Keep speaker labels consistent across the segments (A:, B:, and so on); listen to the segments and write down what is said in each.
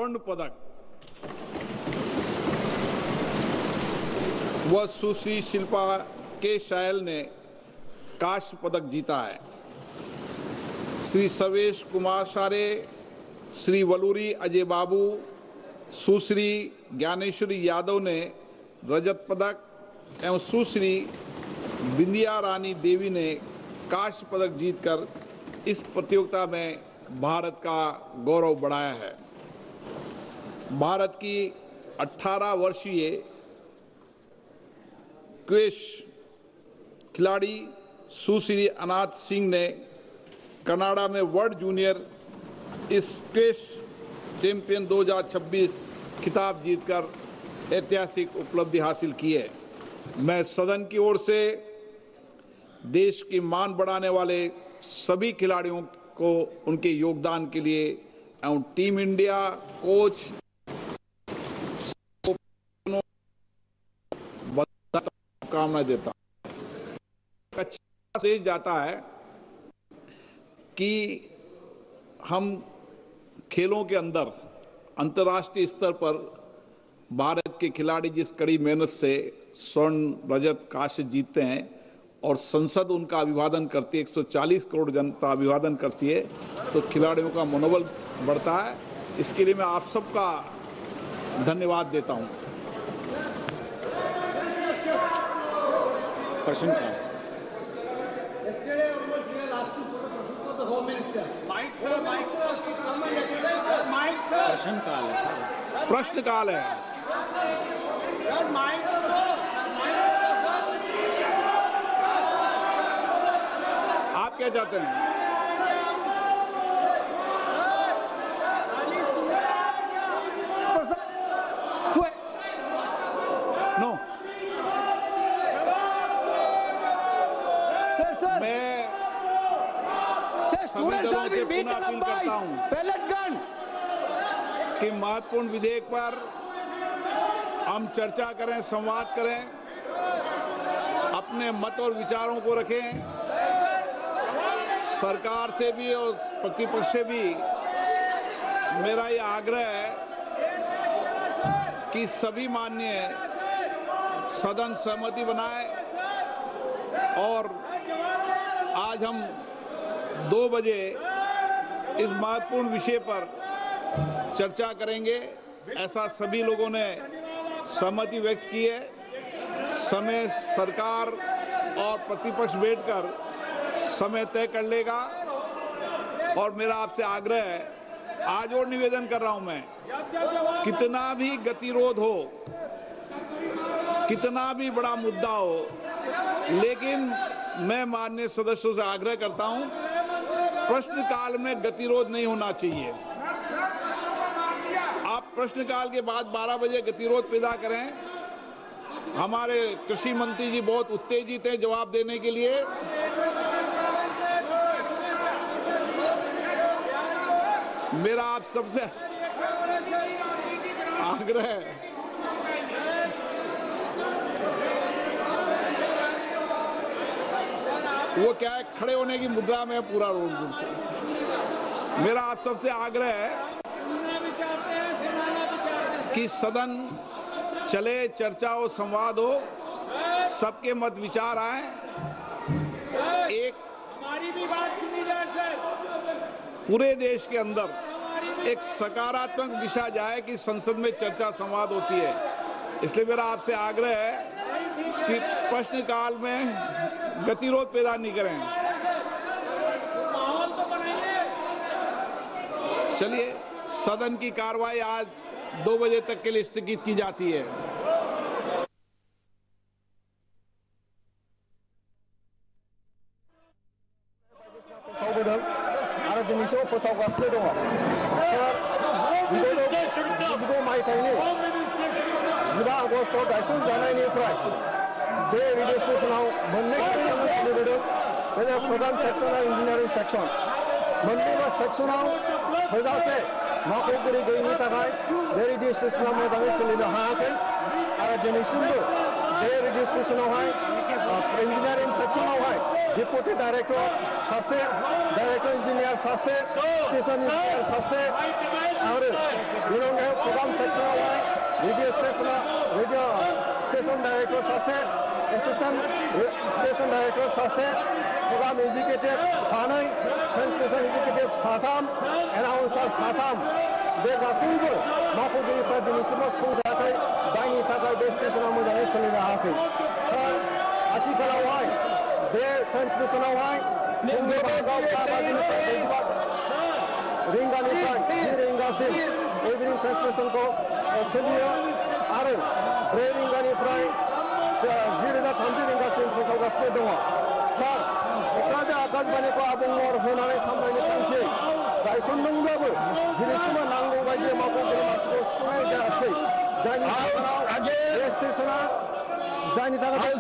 A: स्वर्ण पदक व सुश्री शिल्पा के शायल ने कांस्य पदक जीता है। श्री सर्वेश कुमार सारे, श्री वलूरी अजय बाबू, सुश्री ज्ञानेश्वरी यादव ने रजत पदक एवं सुश्री बिंदिया रानी देवी ने कांस्य पदक जीतकर इस प्रतियोगिता में भारत का गौरव बढ़ाया है। भारत की 18 वर्षीय क्वेश खिलाड़ी सुश्री अनाथ सिंह ने कनाडा में वर्ल्ड जूनियर स्क्वैश चैंपियन 2026 खिताब जीतकर ऐतिहासिक उपलब्धि हासिल की है। मैं सदन की ओर से देश की मान बढ़ाने वाले सभी खिलाड़ियों को उनके योगदान के लिए एवं टीम इंडिया कोच शुभकामना देता हूं। अच्छा से जाता है कि हम खेलों के अंदर अंतर्राष्ट्रीय स्तर पर भारत के खिलाड़ी जिस कड़ी मेहनत से स्वर्ण रजत कांस्य जीतते हैं और संसद उनका अभिवादन करती है, 140 करोड़ जनता अभिवादन करती है, तो खिलाड़ियों का मनोबल बढ़ता है। इसके लिए मैं आप सबका धन्यवाद देता हूं। प्रश्न का प्रश्न काल है। आप क्या चाहते हैं? नो, मैं सभी दलों से पुनः अपील करता हूं कि महत्वपूर्ण विधेयक पर हम चर्चा करें, संवाद करें, अपने मत और विचारों को रखें। सरकार से भी और प्रतिपक्ष से भी मेरा यह आग्रह है कि सभी माननीय सदन सहमति बनाए और आज हम 2 बजे इस महत्वपूर्ण विषय पर चर्चा करेंगे, ऐसा सभी लोगों ने सहमति व्यक्त की है। समय सरकार और प्रतिपक्ष बैठकर समय तय कर लेगा और मेरा आपसे आग्रह है, आज और निवेदन कर रहा हूं मैं, कितना भी गतिरोध हो, कितना भी बड़ा मुद्दा हो, लेकिन मैं माननीय सदस्यों से आग्रह करता हूं, प्रश्नकाल में गतिरोध नहीं होना चाहिए। आप प्रश्नकाल के बाद 12 बजे गतिरोध पैदा करें। हमारे कृषि मंत्री जी बहुत उत्तेजित हैं जवाब देने के लिए। मेरा आप सबसे आग्रह है, वो क्या है, खड़े होने की मुद्रा में पूरा रोड से। मेरा आप सबसे आग्रह है कि सदन चले, चर्चा हो, संवाद हो, सबके मत विचार आए, एक पूरे देश के अंदर एक सकारात्मक दिशा जाए कि संसद में चर्चा संवाद होती है। इसलिए मेरा आपसे आग्रह है कि प्रश्नकाल में गतिरोध पैदा नहीं करें। चलिए, सदन की कार्रवाई आज 2 बजे तक के लिए स्थगित की जाती है।
B: प्रधान सेक्शन और इंजीनियरिंग सेक्शन मोननैबो सेक्शनाव थोजासे मावख'गिरि गैयैनि थाखाय बे रेडिअ' स्टेशना मोजाङै सोलिनो हायाखै आरो दिनैसिमबो 내 레지스트레이션하고의 엔지니어링 섹션하고의 디프티 다이렉터 사세, 다이렉터 인지니어 사세, 스테이션 인지니어 사세, 아우르 이런 게 프로그램 섹션하고의 रेडियो स्टेशन डायरेक्टर सासे एसिस्टेंट स्टेशन डायरेक्टर सासे प्रोग्राम एग्जीक्यूटिव सानै ट्रांसलेशन एग्जीक्यूटिव साथाम एनाउंसर साथाम बे गासैबो मावख'गिरिफ्रा दिनैसिमबो खुंजायाखै जायनि थाखाय बे स्टेशना मोजाङै सोलिनो हायाखै सार आथिखालावहाय बे ट्रान्सलेशनावहाय फुंनि बाहागोआव 4 बाजिनिफ्राय 4 रिंगानिफ्राय 2 रिंगासिम इभिनिं ट्रान्सलेशनखौ सोलियो आरो 4 रिंगानिफ्राय 2030 रिंगासिम फोसावगासिनो दङ सार क'क्राझार आकाशबाणीखौ आबुं महर होनानै सामलायनो थांखि गायसनदोंब्लाबो दिनैसिमबो नांगौ बायदि मावख'गिरि मासिखौ सुफुंनाय जायाखै जायनि जाहोनाव बे स्टेशना जायनि थाखाय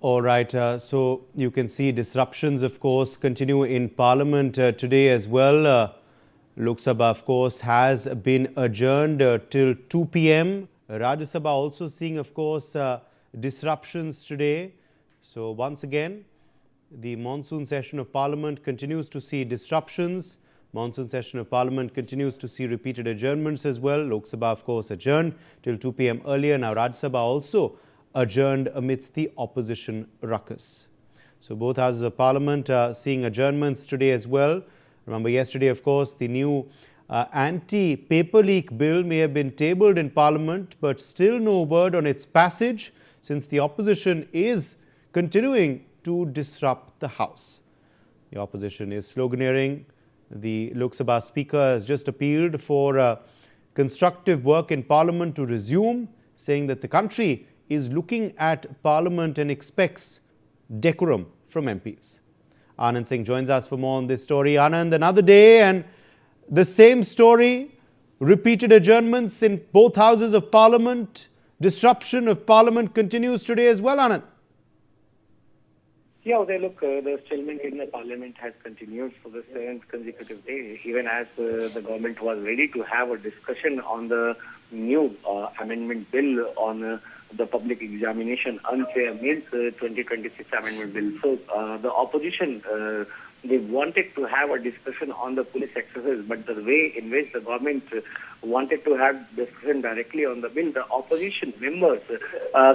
C: All right, so you can see disruptions, of course, continue in Parliament today as well. Lok Sabha, of course, has been adjourned till 2 p.m. Rajya Sabha also seeing, of course, disruptions today. So once again, the monsoon session of Parliament continues to see disruptions. Monsoon session of Parliament continues to see repeated adjournments as well. Lok Sabha, of course, adjourned till 2 p.m. earlier. Now Rajya Sabha also adjourned amidst the opposition ruckus. So both houses of Parliament seeing adjournments today as well. Remember yesterday, of course, the new anti-paper leak bill may have been tabled in Parliament, but still no word on its passage since the opposition is continuing to disrupt the House. The opposition is sloganeering. The Lok Sabha Speaker has just appealed for constructive work in Parliament to resume, saying that the country is looking at Parliament and expects decorum from MPs. Anand Singh joins us for more on this story. Anand, another day and the same story, repeated adjournments in both houses of Parliament. Disruption of Parliament continues today as well, Anand.
D: Yeah, look, the stalemate in the Parliament has continued for the 7th consecutive day, even as the government was ready to have a discussion on the new amendment bill on the public examination unfair means 2026 amendment bill. So the opposition, they wanted to have a discussion on the police excesses, but the way in which the government wanted to have discussion directly on the bill, the opposition members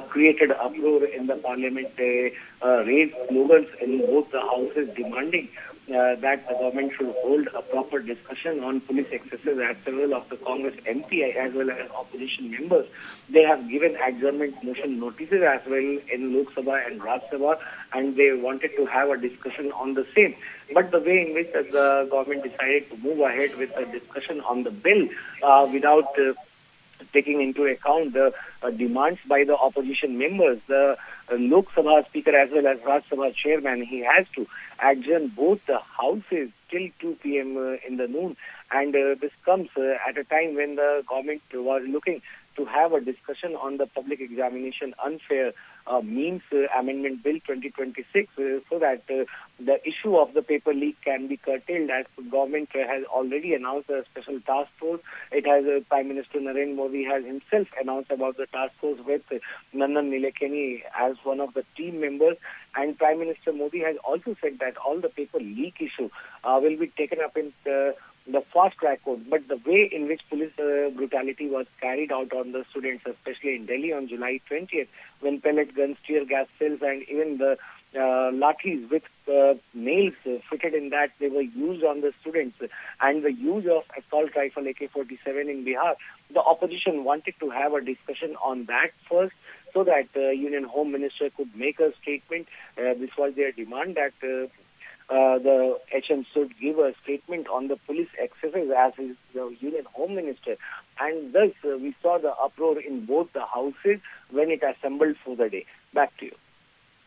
D: created uproar in the Parliament, raised slogans in both the houses demanding that the government should hold a proper discussion on police excesses. As several of the Congress MP as well as opposition members, they have given adjournment motion notices as well in Lok Sabha and Rajya Sabha, and they wanted to have a discussion on the same. But the way in which the government decided to move ahead with a discussion on the bill without taking into account the demands by the opposition members, the Lok Sabha Speaker as well as Rajya Sabha Chairman, he has to adjourn both the houses till 2 p.m. In the noon. And this comes at a time when the government was looking to have a discussion on the public examination unfair means amendment bill 2026 so that the issue of the paper leak can be curtailed, as the government has already announced a special task force. It has Prime Minister Narendra Modi has himself announced about the task force with Nandan Nilekani as one of the team members, and Prime Minister Modi has also said that all the paper leak issue will be taken up in the fast track code. But the way in which police brutality was carried out on the students, especially in Delhi on July 20th, when pellet guns, tear gas cells, and even the lathis with nails fitted in that, they were used on the students, and the use of assault rifle AK-47 in Bihar, the opposition wanted to have a discussion on that first, so that Union Home Minister could make a statement. This was their demand, that the HM should give a statement on the police excesses as is the Union Home Minister. And thus we saw the uproar in both the houses when it assembled for the day. Back to you.